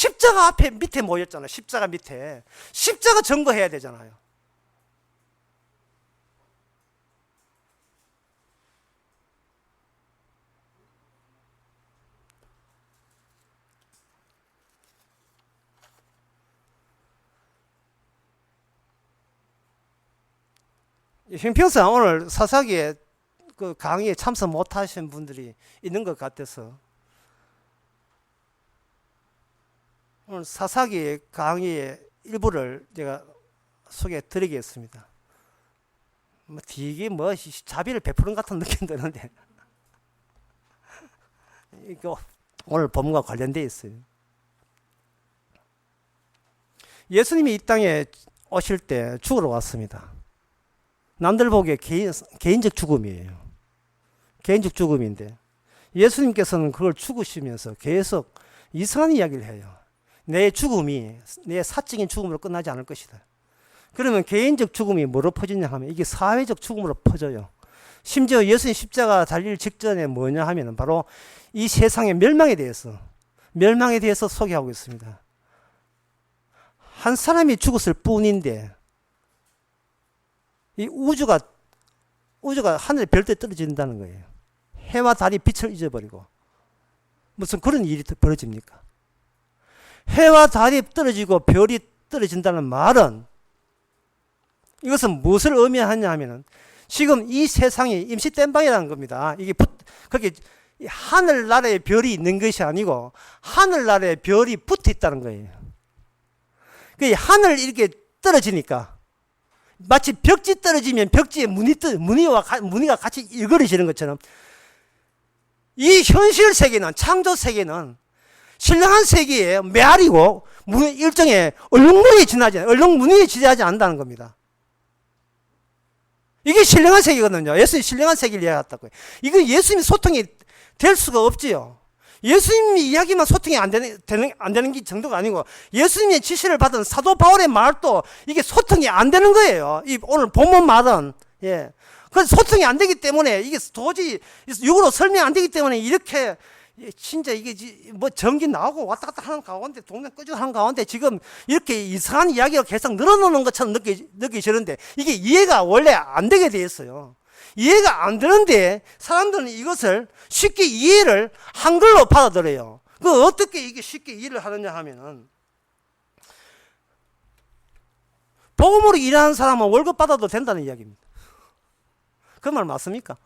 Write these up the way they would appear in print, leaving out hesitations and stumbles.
십자가 앞에 밑에 모였잖아요. 십자가 밑에. 십자가 증거해야 되잖아요. 형평성 오늘 사사기에 그 강의에 참석 못하신 분들이 있는 것 같아서 오늘 사사기 강의의 일부를 제가 소개해 드리겠습니다. 되게 자비를 베푸는 같은 느낌 드는데 이거 오늘 본문과 관련되어 있어요. 예수님이 이 땅에 오실 때 죽으러 왔습니다. 남들 보기에 개인적 죽음이에요. 개인적 죽음인데 예수님께서는 그걸 죽으시면서 계속 이상한 이야기를 해요. 내 죽음이 내 사적인 죽음으로 끝나지 않을 것이다. 그러면 개인적 죽음이 뭐로 퍼지냐 하면 이게 사회적 죽음으로 퍼져요. 심지어 예수님 십자가 달릴 직전에 뭐냐 하면 바로 이 세상의 멸망에 대해서 소개하고 있습니다. 한 사람이 죽었을 뿐인데 이 우주가 하늘의 별도에 떨어진다는 거예요. 해와 달이 빛을 잊어버리고 무슨 그런 일이 벌어집니까? 해와 달이 떨어지고 별이 떨어진다는 말은 이것은 무엇을 의미하냐 하면은 지금 이 세상이 임시 땜빵이라는 겁니다. 이게 그게 하늘나라에 별이 있는 것이 아니고 하늘나라에 별이 붙어 있다는 거예요. 그 하늘 이렇게 떨어지니까 마치 벽지 떨어지면 벽지에 무늬가 같이 일그러지는 것처럼 이 현실 세계는 창조 세계는 신령한 세계의 메아리고 일종의 얼룩무늬에 지나지 않는다는 겁니다. 이게 신령한 세계거든요. 예수님이 신령한 세계를 이야기했다고요. 이건 예수님이 소통이 될 수가 없지요. 예수님이 이야기만 소통이 안 되는 게 정도가 아니고 예수님의 지시를 받은 사도 바울의 말도 이게 소통이 안 되는 거예요. 이 오늘 본문 말은 그래서 소통이 안 되기 때문에 이게 도저히 육으로 설명 안 되기 때문에 이렇게 진짜 이게 뭐 전기 나오고 왔다 갔다 하는 가운데 동네 끄지고 하는 가운데 지금 이렇게 이상한 이야기가 계속 늘어놓는 것처럼 느끼시는데 이게 이해가 원래 안 되게 돼 있어요. 이해가 안 되는데 사람들은 이것을 쉽게 이해를 한글로 받아들여요. 그 어떻게 이게 쉽게 이해를 하느냐 하면은 복음으로 일하는 사람은 월급 받아도 된다는 이야기입니다. 그 말 맞습니까?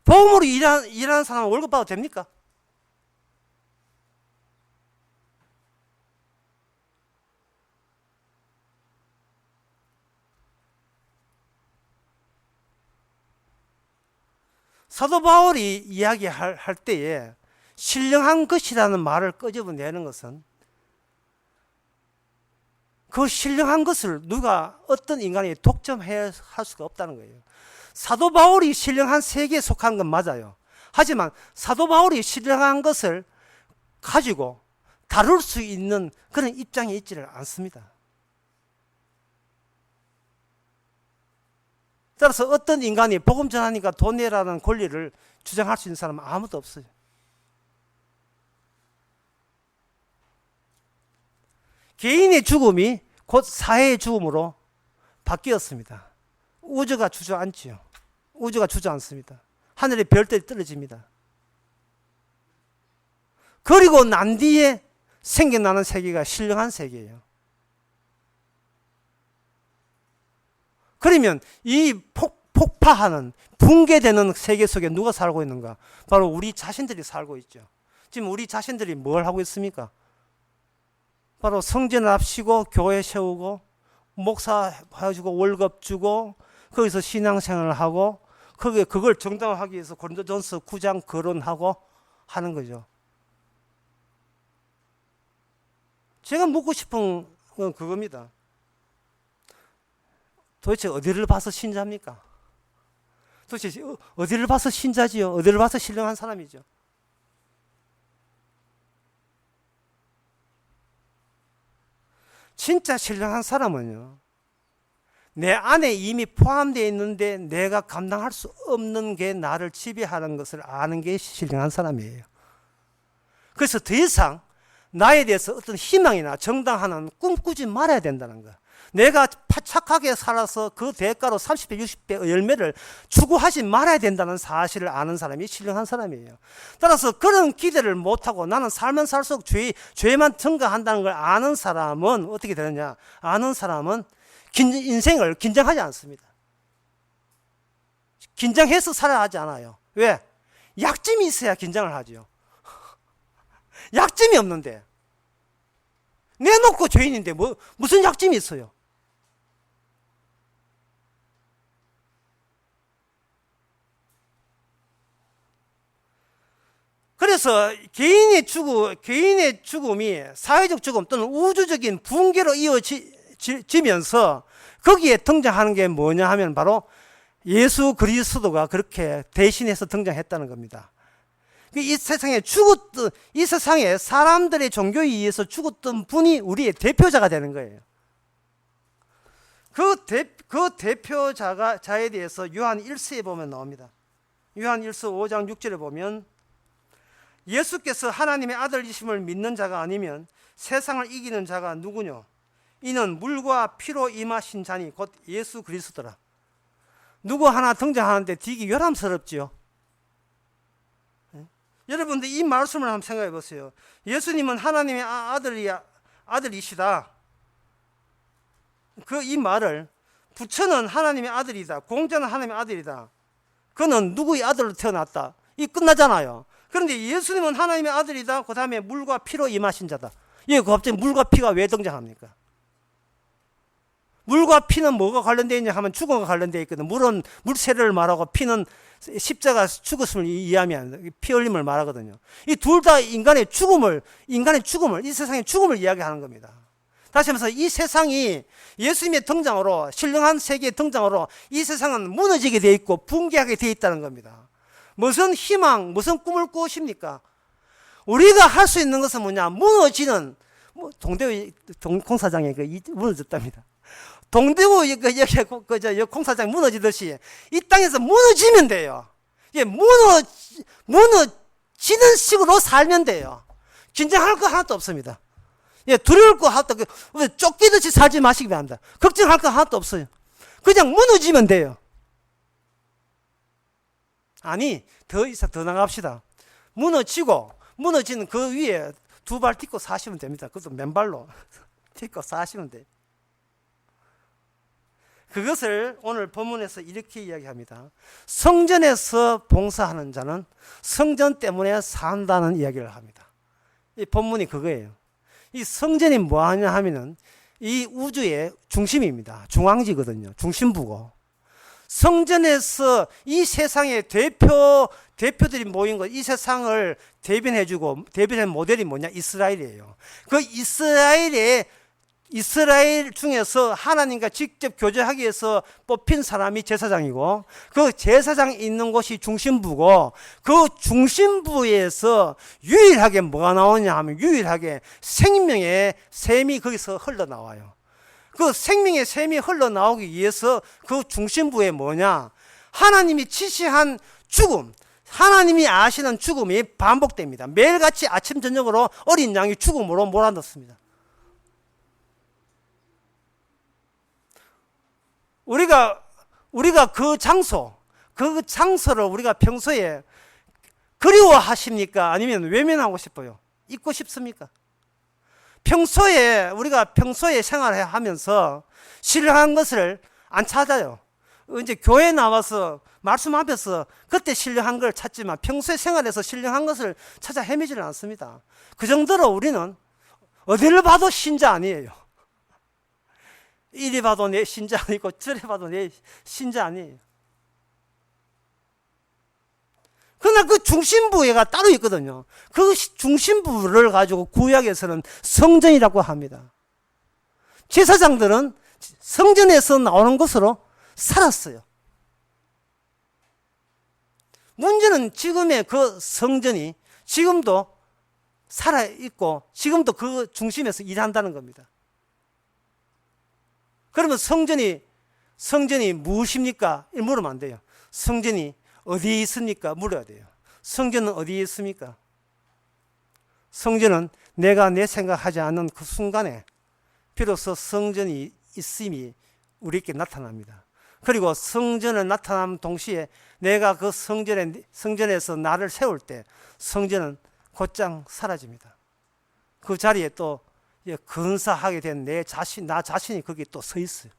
복음으로 일하는 사람은 월급 받아도 됩니까? 사도 바울이 이야기할 때에 신령한 것이라는 말을 끄집어내는 것은 그 신령한 것을 누가 어떤 인간이 독점할 수가 없다는 거예요. 사도 바울이 신령한 세계에 속한 건 맞아요. 하지만 사도 바울이 신령한 것을 가지고 다룰 수 있는 그런 입장에 있지를 않습니다. 따라서 어떤 인간이 복음 전하니까 돈 내라는 권리를 주장할 수 있는 사람은 아무도 없어요. 개인의 죽음이 곧 사회의 죽음으로 바뀌었습니다. 우주가 주저앉지요. 우주가 주저앉습니다. 하늘의 별들이 떨어집니다. 그리고 난 뒤에 생겨나는 세계가 신령한 세계예요. 그러면 이 폭파하는 붕괴되는 세계 속에 누가 살고 있는가? 바로 우리 자신들이 살고 있죠. 지금 우리 자신들이 뭘 하고 있습니까? 바로 성전을 합시고 교회 세우고 목사 해주고 월급 주고 거기서 신앙생활을 하고 그걸 정당화하기 위해서 고린도전서 9장 거론하고 하는 거죠. 제가 묻고 싶은 건 그겁니다. 도대체 어디를 봐서 신자입니까? 도대체 어디를 봐서 신자지요? 어디를 봐서 신령한 사람이죠? 진짜 신령한 사람은요, 내 안에 이미 포함되어 있는데 내가 감당할 수 없는 게 나를 지배하는 것을 아는 게 신령한 사람이에요. 그래서 더 이상 나에 대해서 어떤 희망이나 정당화는 꿈꾸지 말아야 된다는 거야. 내가 착하게 살아서 그 대가로 30배, 60배 열매를 추구하지 말아야 된다는 사실을 아는 사람이 신령한 사람이에요. 따라서 그런 기대를 못하고 나는 살면 살수록 죄만 증가한다는 걸 아는 사람은 어떻게 되느냐? 아는 사람은 인생을 긴장하지 않습니다. 긴장해서 살아야 하지 않아요. 왜? 약점이 있어야 긴장을 하죠. 약점이 없는데 내놓고 죄인인데 무슨 약점이 있어요? 그래서 개인의 죽음이 사회적 죽음 또는 우주적인 붕괴로 이어지면서 거기에 등장하는 게 뭐냐 하면 바로 예수 그리스도가 그렇게 대신해서 등장했다는 겁니다. 이 세상에 이 세상에 사람들의 종교에 의해서 죽었던 분이 우리의 대표자가 되는 거예요. 그 대표자에 대해서 요한 1서에 보면 나옵니다. 요한 1서 5장 6절에 보면 예수께서 하나님의 아들이심을 믿는 자가 아니면 세상을 이기는 자가 누구뇨? 이는 물과 피로 임하신 자니 곧 예수 그리스도라. 누구 하나 등장하는데 되게 요람스럽지요. 여러분들 이 말씀을 한번 생각해 보세요. 예수님은 하나님의 아들이시다. 이 말을 부처는 하나님의 아들이다. 공자는 하나님의 아들이다. 그는 누구의 아들로 태어났다. 이 끝나잖아요. 그런데 예수님은 하나님의 아들이다. 그 다음에 물과 피로 임하신 자다. 예, 갑자기 물과 피가 왜 등장합니까? 물과 피는 뭐가 관련되어 있냐 하면 죽음과 관련되어 있거든. 물은 물세례를 말하고 피는 십자가 죽었음을 이해하면 피 흘림을 말하거든요. 이 둘 다 인간의 죽음을, 이 세상의 죽음을 이야기하는 겁니다. 다시 말해서 이 세상이 예수님의 등장으로, 신령한 세계의 등장으로 이 세상은 무너지게 되어 있고 붕괴하게 되어 있다는 겁니다. 무슨 희망, 무슨 꿈을 꾸십니까? 우리가 할 수 있는 것은 뭐냐? 무너지는, 동대구 공사장에 무너졌답니다. 동대구 공사장 무너지듯이 이 땅에서 무너지면 돼요. 예, 무너지는 식으로 살면 돼요. 긴장할 거 하나도 없습니다. 예, 두려울 거 하나도 없고, 쫓기듯이 살지 마시기 바랍니다. 걱정할 거 하나도 없어요. 그냥 무너지면 돼요. 아니, 더 나갑시다. 무너지는 그 위에 두 발 딛고 사시면 됩니다. 그것도 맨발로 딛고 사시면 돼요. 그것을 오늘 본문에서 이렇게 이야기합니다. 성전에서 봉사하는 자는 성전 때문에 산다는 이야기를 합니다. 이 본문이 그거예요. 이 성전이 뭐하냐 하면은 이 우주의 중심입니다. 중앙지거든요. 중심부고. 성전에서 이 세상의 대표들이 모인 것, 이 세상을 대변한 모델이 뭐냐? 이스라엘이에요. 그 이스라엘 중에서 하나님과 직접 교제하기 위해서 뽑힌 사람이 제사장이고, 그 제사장이 있는 곳이 중심부고, 그 중심부에서 유일하게 뭐가 나오냐 하면 유일하게 생명의 샘이 거기서 흘러나와요. 그 생명의 샘이 흘러나오기 위해서 그 중심부에 뭐냐? 하나님이 지시한 죽음, 하나님이 아시는 죽음이 반복됩니다. 매일같이 아침 저녁으로 어린 양이 죽음으로 몰아넣습니다. 우리가 그 장소를 우리가 평소에 그리워하십니까? 아니면 외면하고 싶어요? 잊고 싶습니까? 우리가 평소에 생활을 하면서 신령한 것을 안 찾아요. 이제 교회 나와서 말씀 앞에서 그때 신령한 걸 찾지만 평소에 생활에서 신령한 것을 찾아 헤매지는 않습니다. 그 정도로 우리는 어디를 봐도 신자 아니에요. 이리 봐도 내 신자 아니고 저리 봐도 내 신자 아니에요. 그러나 그 중심부가 따로 있거든요. 그 중심부를 가지고 구약에서는 성전이라고 합니다. 제사장들은 성전에서 나오는 것으로 살았어요. 문제는 지금의 그 성전이 지금도 살아있고 지금도 그 중심에서 일한다는 겁니다. 그러면 성전이 성전이 무엇입니까? 물으면 안 돼요. 성전이 어디에 있습니까? 물어야 돼요. 성전은 어디에 있습니까? 성전은 내가 내 생각하지 않는 그 순간에 비로소 성전이 있음이 우리에게 나타납니다. 그리고 성전을 나타나는 동시에 내가 그 성전에서 나를 세울 때 성전은 곧장 사라집니다. 그 자리에 또 근사하게 된 나 자신이 거기에 또 서 있어요.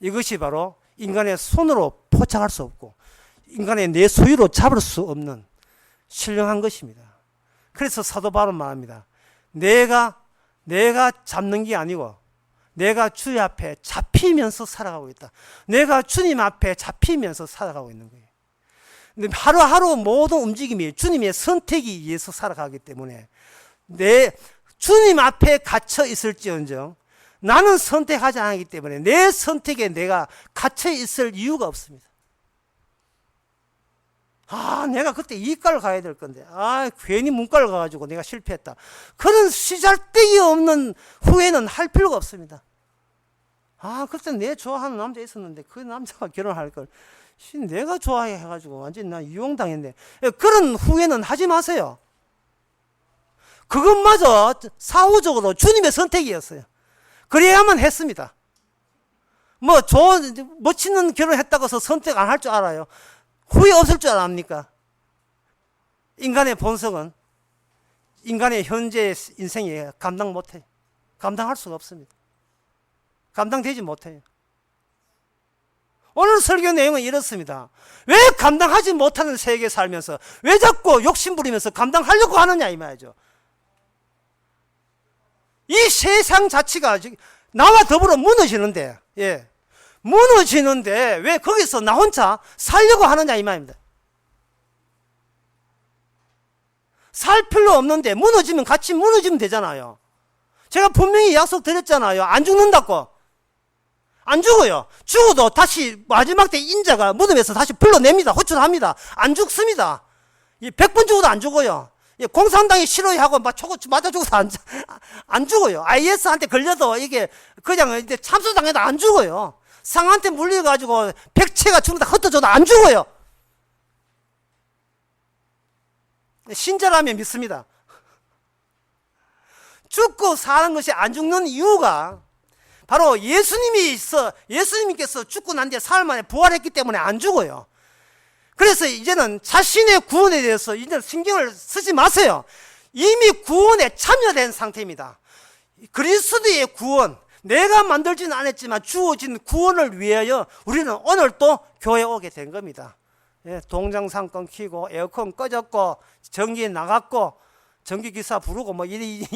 이것이 바로 인간의 손으로 포착할 수 없고 인간의 내 소유로 잡을 수 없는 신령한 것입니다. 그래서 사도 바울은 말합니다. 내가 잡는 게 아니고 내가 주의 앞에 잡히면서 살아가고 있다. 내가 주님 앞에 잡히면서 살아가고 있는 거예요. 근데 하루하루 모든 움직임이 주님의 선택에 의해서 살아가기 때문에 내 주님 앞에 갇혀 있을지언정 나는 선택하지 않기 때문에 내 선택에 내가 갇혀 있을 이유가 없습니다. 내가 그때 이과를 가야 될 건데 괜히 문과를 가가지고 내가 실패했다. 그런 시잘데기 없는 후회는 할 필요가 없습니다. 그때 내 좋아하는 남자 있었는데 그 남자가 결혼할 걸 내가 좋아해 해가지고 완전히 나 이용당했네. 그런 후회는 하지 마세요. 그것마저 사후적으로 주님의 선택이었어요. 그래야만 했습니다. 좋은 멋있는 결혼했다고 해서 선택 안 할 줄 알아요? 후회 없을 줄 압니까? 인간의 본성은 인간의 현재 인생에 감당 못해요. 감당할 수가 없습니다. 감당되지 못해요. 오늘 설교 내용은 이렇습니다. 왜 감당하지 못하는 세계에 살면서 왜 자꾸 욕심부리면서 감당하려고 하느냐 이 말이죠. 이 세상 자체가 나와 더불어 무너지는데 무너지는데 왜 거기서 나 혼자 살려고 하느냐 이 말입니다. 살 필요 없는데 무너지면 같이 무너지면 되잖아요. 제가 분명히 약속드렸잖아요. 안 죽는다고. 안 죽어요. 죽어도 다시 마지막 때 인자가 무덤에서 다시 불러냅니다. 호출합니다. 안 죽습니다. 100번 죽어도 안 죽어요. 공산당이 싫어하고 막 맞아 죽어도 안 죽어요. IS한테 걸려도 이게 그냥 참수당해도 안 죽어요. 상한테 물려가지고 백체가 죽는다 흩어져도 안 죽어요. 신자라면 믿습니다. 죽고 사는 것이 안 죽는 이유가 바로 예수님께서 죽고 난 뒤에 사흘 만에 부활했기 때문에 안 죽어요. 그래서 이제는 자신의 구원에 대해서 이제 신경을 쓰지 마세요. 이미 구원에 참여된 상태입니다. 그리스도의 구원, 내가 만들지는 않았지만 주어진 구원을 위하여 우리는 오늘 또 교회에 오게 된 겁니다. 동영상 끊기고 에어컨 꺼졌고 전기 나갔고 전기기사 부르고 일이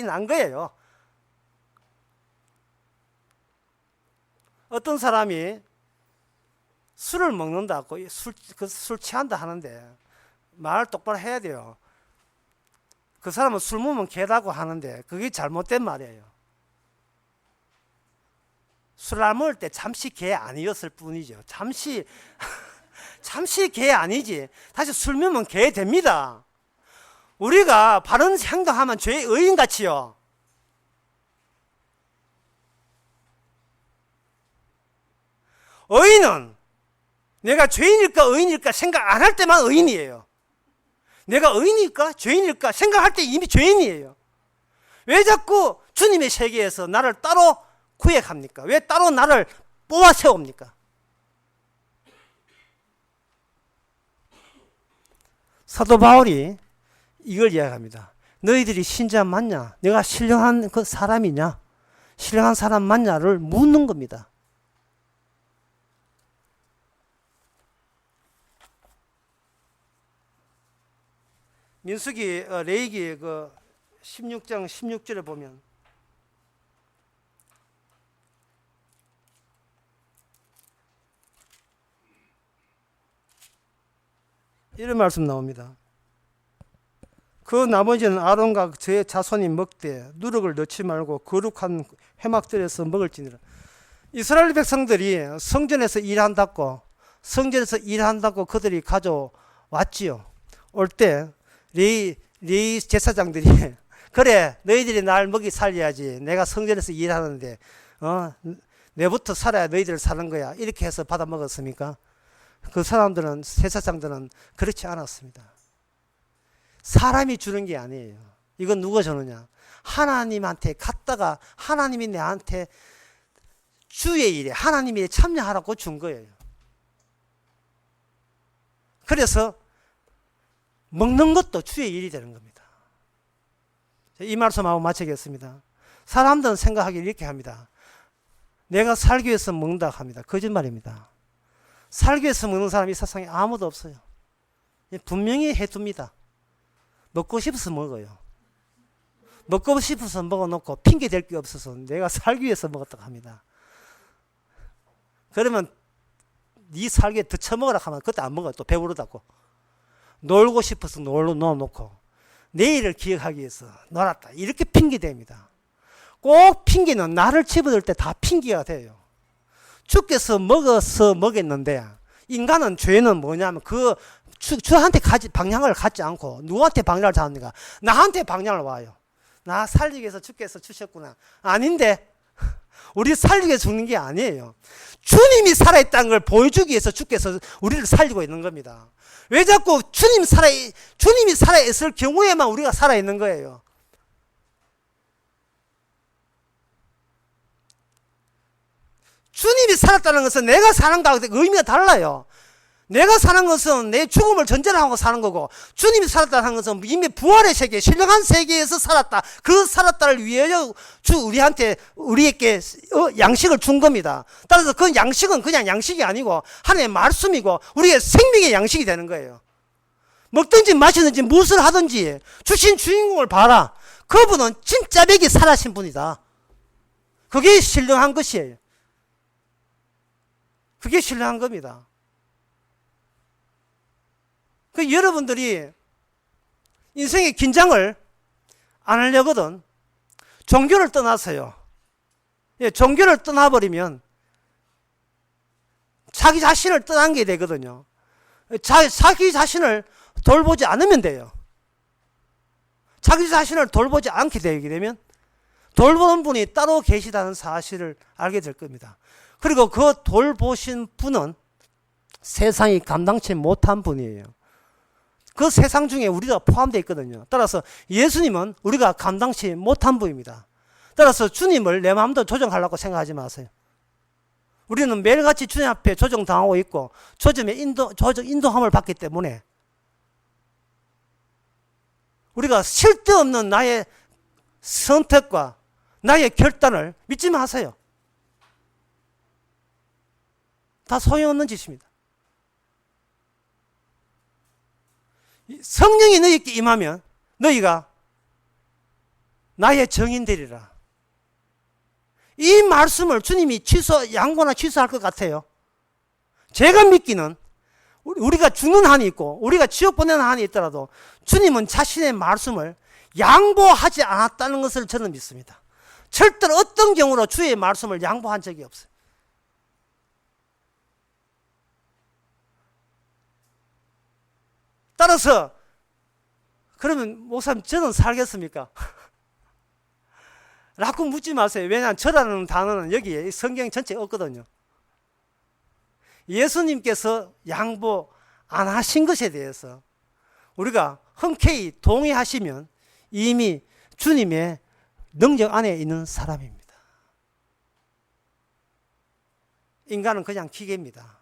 난 거예요. 어떤 사람이 술을 먹는다고 술 취한다 하는데 말 똑바로 해야 돼요. 그 사람은 술 먹으면 개다고 하는데 그게 잘못된 말이에요. 술 안 먹을 때 잠시 개 아니었을 뿐이죠. 잠시 개 아니지. 다시 술 먹으면 개 됩니다. 우리가 바른 행동하면 죄의 의인같이요. 의인은 내가 죄인일까 의인일까 생각 안 할 때만 의인이에요. 내가 의인일까 죄인일까 생각할 때 이미 죄인이에요. 왜 자꾸 주님의 세계에서 나를 따로 구획합니까? 왜 따로 나를 뽑아 세웁니까? 사도 바울이 이걸 이야기합니다. 너희들이 신자 맞냐? 내가 신령한 그 사람이냐? 신령한 사람 맞냐를 묻는 겁니다. 민수기 레위기 16장 16절에 보면 이런 말씀 나옵니다. 그 나머지는 아론과 저의 자손이 먹되 누룩을 넣지 말고 거룩한 회막들에서 먹을지니라. 이스라엘 백성들이 성전에서 일한다고 그들이 가져왔지요. 올 때 레위 제사장들이 그래 너희들이 날 먹이 살려야지. 내가 성전에서 일하는데 내부터 살아야 너희들 사는 거야. 이렇게 해서 받아 먹었습니까? 그 사람들은, 제사장들은 그렇지 않았습니다. 사람이 주는 게 아니에요. 이건 누가 주느냐? 하나님한테 갔다가 하나님이 내한테 주의 일에, 하나님의 일에 참여하라고 준 거예요. 그래서 먹는 것도 주의 일이 되는 겁니다. 이 말씀하고 마치겠습니다. 사람들은 생각하기를 이렇게 합니다. 내가 살기 위해서 먹는다 합니다. 거짓말입니다. 살기 위해서 먹는 사람이 이 세상에 아무도 없어요. 분명히 해둡니다. 먹고 싶어서 먹어요. 먹고 싶어서 먹어놓고 핑계 댈 게 없어서 내가 살기 위해서 먹었다고 합니다. 그러면 네 살기에 더 처먹으라 하면 그때 안 먹어요. 또 배부르다고. 놀고 싶어서 놀아놓고 내일을 기억하기 위해서 놀았다. 이렇게 핑계 댑니다. 꼭 핑계는 나를 집어들 때 다 핑계가 돼요. 주께서 먹어서 먹였는데, 인간은 죄는 뭐냐면 주한테 방향을 갖지 않고 누구한테 방향을 잡는가? 나한테 방향을 와요. 나 살리기 위해서 주께서 주셨구나. 아닌데 우리 살리기 위해서 죽는 게 아니에요. 주님이 살아있다는 걸 보여주기 위해서 주께서 우리를 살리고 있는 겁니다. 왜 자꾸 주님이 살아있을 경우에만 우리가 살아있는 거예요. 주님이 살았다는 것은 내가 사는 거하고 의미가 달라요. 내가 사는 것은 내 죽음을 전제로 하고 사는 거고, 주님이 살았다는 것은 이미 부활의 세계, 신령한 세계에서 살았다. 그 살았다를 위하여 우리에게 양식을 준 겁니다. 따라서 그 양식은 그냥 양식이 아니고 하나님의 말씀이고 우리의 생명의 양식이 되는 거예요. 먹든지 마시든지 무엇을 하든지 주신 주인공을 봐라. 그분은 진짜 백이 살아신 분이다. 그게 신령한 것이에요. 그게 신령한 겁니다. 여러분들이 인생의 긴장을 안 하려거든 종교를 떠나서요. 종교를 떠나버리면 자기 자신을 떠난 게 되거든요. 자기 자신을 돌보지 않으면 돼요. 자기 자신을 돌보지 않게 되게 되면 돌보는 분이 따로 계시다는 사실을 알게 될 겁니다. 그리고 그 돌보신 분은 세상이 감당치 못한 분이에요. 그 세상 중에 우리가 포함되어 있거든요. 따라서 예수님은 우리가 감당치 못한 분입니다. 따라서 주님을 내 마음대로 조정하려고 생각하지 마세요. 우리는 매일같이 주님 앞에 조정당하고 있고 조정의 인도함을 받기 때문에 우리가 쓸데없는 나의 선택과 나의 결단을 믿지 마세요. 다 소용없는 짓입니다. 성령이 너희에게 임하면 너희가 나의 증인 되리라. 이 말씀을 주님이 양보나 취소할 것 같아요. 제가 믿기는 우리가 죽는 한이 있고 우리가 지옥 보내는 한이 있더라도 주님은 자신의 말씀을 양보하지 않았다는 것을 저는 믿습니다. 절대로 어떤 경우로 주의 말씀을 양보한 적이 없어요. 따라서 그러면 목사님 저는 살겠습니까? 라고 묻지 마세요. 왜냐하면 저라는 단어는 여기에 성경 전체에 없거든요. 예수님께서 양보 안 하신 것에 대해서 우리가 흔쾌히 동의하시면 이미 주님의 능력 안에 있는 사람입니다. 인간은 그냥 기계입니다.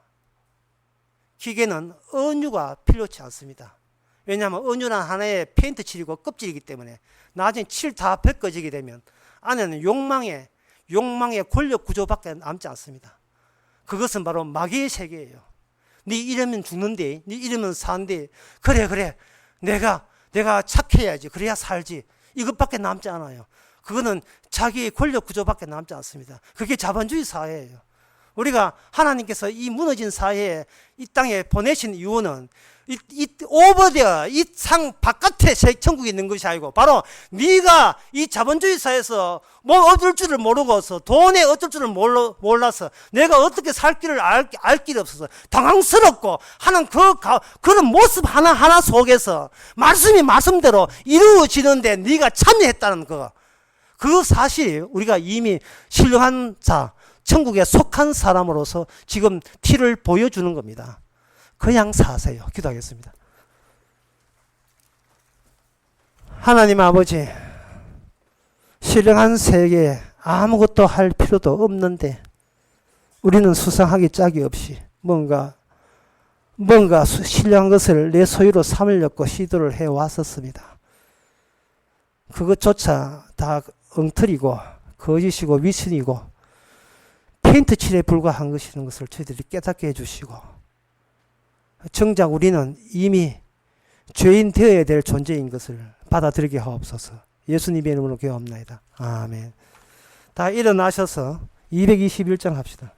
기계는 은유가 필요치 않습니다. 왜냐하면 은유는 하나의 페인트 칠이고 껍질이기 때문에 나중에 칠 다 벗겨지게 되면 안에는 욕망의 권력 구조밖에 남지 않습니다. 그것은 바로 마귀의 세계예요. 네 이러면 죽는데, 네 이러면 산대. 그래 내가 착해야지, 그래야 살지. 이것밖에 남지 않아요. 그거는 자기의 권력 구조밖에 남지 않습니다. 그게 자본주의 사회예요. 우리가 하나님께서 이 무너진 사회에 이 땅에 보내신 이유는 이 오버되어 이 상 바깥에 천국이 있는 것이 아니고 바로 네가 이 자본주의 사회에서 뭐 얻을 줄을 모르고서 돈에 어쩔 줄을 몰라서 내가 어떻게 살 길을 알 길이 없어서 당황스럽고 하는 그런 모습 하나하나 속에서 말씀이 말씀대로 이루어지는데 네가 참여했다는 그 사실이 우리가 이미 신령한 자, 천국에 속한 사람으로서 지금 티를 보여주는 겁니다. 그냥 사세요. 기도하겠습니다. 하나님 아버지, 신령한 세계에 아무것도 할 필요도 없는데 우리는 수상하기 짝이 없이 뭔가 신령한 것을 내 소유로 삼으려고 시도를 해왔었습니다. 그것조차 다 엉터리고 거짓이고 미신이고 페인트 칠에 불과한 것이라는 것을 저희들이 깨닫게 해주시고, 정작 우리는 이미 죄인 되어야 될 존재인 것을 받아들이게 하옵소서. 예수님의 이름으로 기도합나이다. 아멘. 다 일어나셔서 221장 합시다.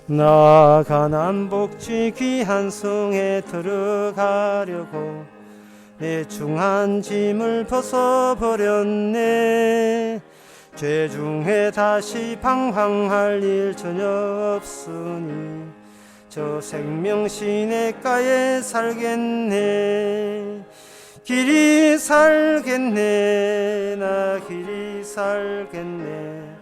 나 가난 복지 귀한 성에 들어가려고 내 중한 짐을 벗어버렸네. 죄 중에 다시 방황할 일 전혀 없으니 저 생명 시냇가에 살겠네. 길이 살겠네. 나 길이 살겠네.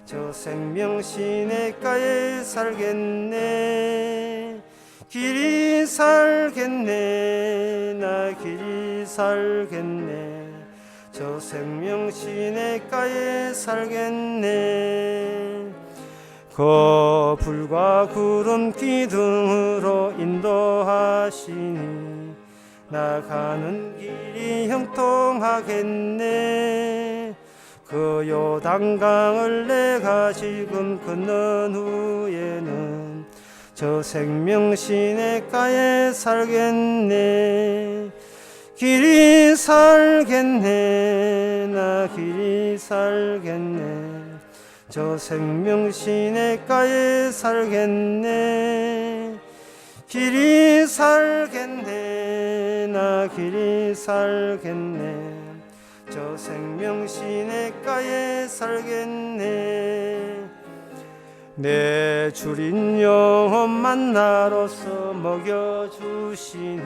저 생명 시냇가에 살겠네. 길이 살겠네. 나 길이 살겠네. 저 생명 시냇가에 살겠네. 거불과 구름 기둥으로 인도하시니 나가는 길이 형통하겠네. 그 요단강을 내가 지금 건넌 후에는 저 생명 시냇가에 살겠네. 길이 살겠네. 나 길이 살겠네. 저 생명 시냇가에 살겠네. 길이 살겠네. 나 길이 살겠네. 저 생명 시냇가에 살겠네. 내 주린 영혼 만나로서 먹여주시니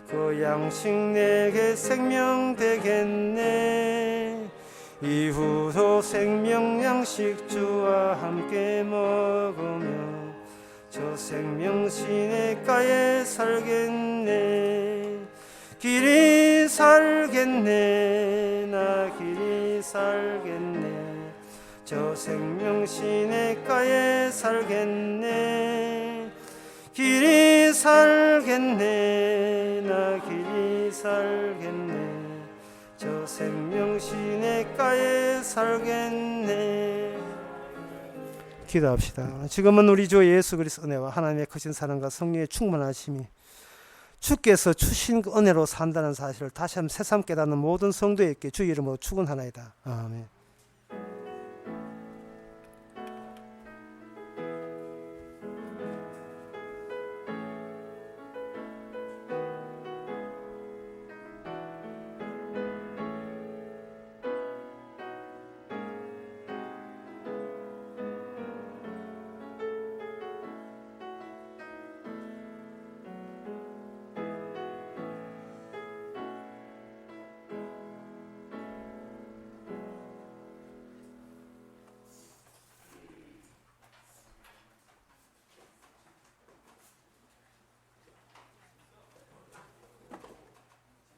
그 양식 내게 생명 되겠네. 이후도 생명 양식 주와 함께 먹으며 저 생명 시냇가에 살겠네. 길이 살겠네. 나 길이 살겠네. 저 생명 시냇가에 살겠네. 길이 살겠네. 나 길이 살겠네. 저 생명 시냇가에 살겠네. 기도합시다. 지금은 우리 주 예수 그리스도 은혜와 하나님의 크신 사랑과 성령의 충만하심이 주께서 주신 그 은혜로 산다는 사실을 다시 한번 새삼 깨닫는 모든 성도에게 주 이름으로 축원하나이다. 아멘.